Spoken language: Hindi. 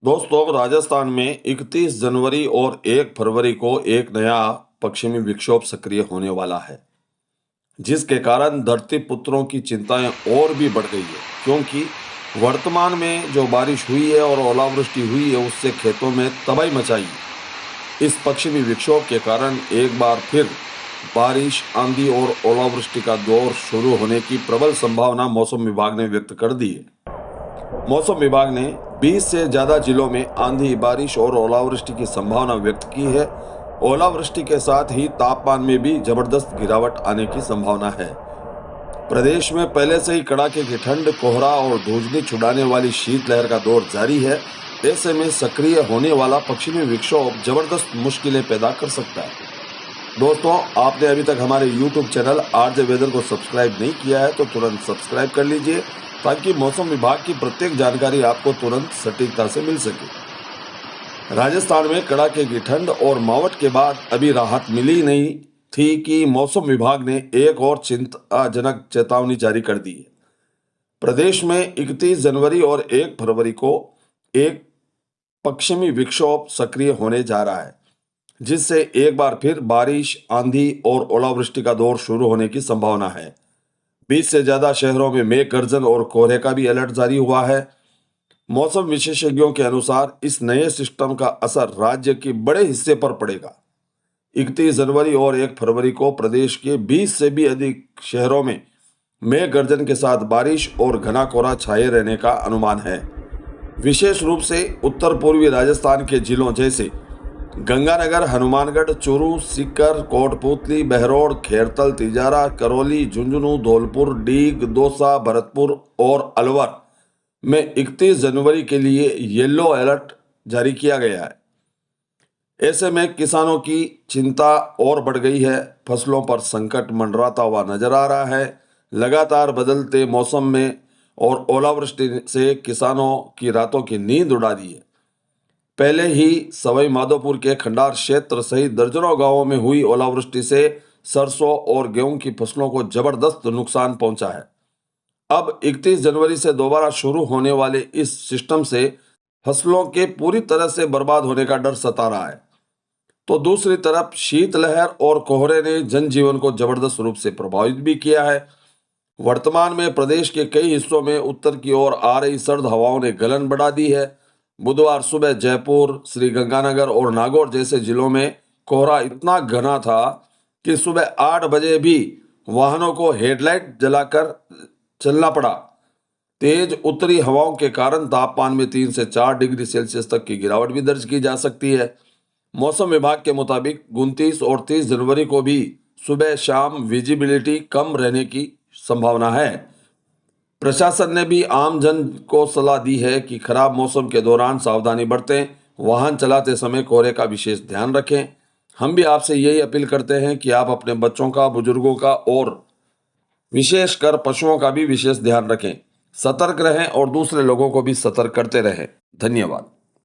दोस्तों, राजस्थान में 31 जनवरी और 1 फरवरी को एक नया पश्चिमी विक्षोभ सक्रिय होने वाला है, जिसके कारण धरती पुत्रों की चिंताएं और भी बढ़ गई है। क्योंकि वर्तमान में जो बारिश हुई है और ओलावृष्टि हुई है, उससे खेतों में तबाही मचाई है। इस पश्चिमी विक्षोभ के कारण एक बार फिर बारिश, आंधी और ओलावृष्टि का दौर शुरू होने की प्रबल संभावना मौसम विभाग ने व्यक्त कर दी है। मौसम विभाग ने 20 से ज्यादा जिलों में आंधी, बारिश और ओलावृष्टि की संभावना व्यक्त की है। ओलावृष्टि के साथ ही तापमान में भी जबरदस्त गिरावट आने की संभावना है। प्रदेश में पहले से ही कड़ाके की ठंड, कोहरा और धूजनी छुड़ाने वाली शीतलहर का दौर जारी है। ऐसे में सक्रिय होने वाला पश्चिमी विक्षोभ जबरदस्त मुश्किलें पैदा कर सकता है। दोस्तों, आपने अभी तक हमारे YouTube चैनल आरजे वेदर को सब्सक्राइब नहीं किया है तो तुरंत सब्सक्राइब कर लीजिए, ताकि मौसम विभाग की प्रत्येक जानकारी आपको तुरंत सटीकता से मिल सके। राजस्थान में कड़ाके की ठंड और मावठ के बाद अभी राहत मिली नहीं थी कि मौसम विभाग ने एक और चिंताजनक चेतावनी जारी कर दी है। प्रदेश में 31 जनवरी और 1 फरवरी को एक पश्चिमी विक्षोभ सक्रिय होने जा रहा है, जिससे एक बार फिर बारिश, आंधी और ओलावृष्टि का दौर शुरू होने की संभावना है। 20 से ज्यादा शहरों में मेघ गर्जन और कोहरे का भी अलर्ट जारी हुआ है। मौसम विशेषज्ञों के अनुसार इस नए सिस्टम का असर राज्य के बड़े हिस्से पर पड़ेगा। 31 जनवरी और 1 फरवरी को प्रदेश के 20 से भी अधिक शहरों में मेघ गर्जन के साथ बारिश और घना कोहरा छाए रहने का अनुमान है। विशेष रूप से उत्तर पूर्वी राजस्थान के जिलों जैसे गंगानगर, हनुमानगढ़, चूरू, सीकर, कोटपूतली, बहरौड़, खेरतल, तिजारा, करौली, झुंझुनू, धौलपुर, डीग, दौसा, भरतपुर और अलवर में 31 जनवरी के लिए येलो अलर्ट जारी किया गया है। ऐसे में किसानों की चिंता और बढ़ गई है। फसलों पर संकट मंडराता हुआ नजर आ रहा है। लगातार बदलते मौसम में और ओलावृष्टि से किसानों की रातों की नींद उड़ा दी है। पहले ही सवाई माधोपुर के खंडार क्षेत्र सहित दर्जनों गांवों में हुई ओलावृष्टि से सरसों और गेहूं की फसलों को जबरदस्त नुकसान पहुंचा है। अब 31 जनवरी से दोबारा शुरू होने वाले इस सिस्टम से फसलों के पूरी तरह से बर्बाद होने का डर सता रहा है। तो दूसरी तरफ शीतलहर और कोहरे ने जनजीवन को जबरदस्त रूप से प्रभावित भी किया है। वर्तमान में प्रदेश के कई हिस्सों में उत्तर की ओर आ रही सर्द हवाओं ने गलन बढ़ा दी है। बुधवार सुबह जयपुर, श्रीगंगानगर और नागौर जैसे जिलों में कोहरा इतना घना था कि सुबह 8 बजे भी वाहनों को हेडलाइट जलाकर चलना पड़ा। तेज उत्तरी हवाओं के कारण तापमान में 3 से 4 डिग्री सेल्सियस तक की गिरावट भी दर्ज की जा सकती है। मौसम विभाग के मुताबिक 29 और 30 जनवरी को भी सुबह शाम विजिबिलिटी कम रहने की संभावना है। प्रशासन ने भी आम जन को सलाह दी है कि खराब मौसम के दौरान सावधानी बरतें, वाहन चलाते समय कोहरे का विशेष ध्यान रखें। हम भी आपसे यही अपील करते हैं कि आप अपने बच्चों का, बुजुर्गों का और विशेषकर पशुओं का भी विशेष ध्यान रखें। सतर्क रहें और दूसरे लोगों को भी सतर्क करते रहें। धन्यवाद।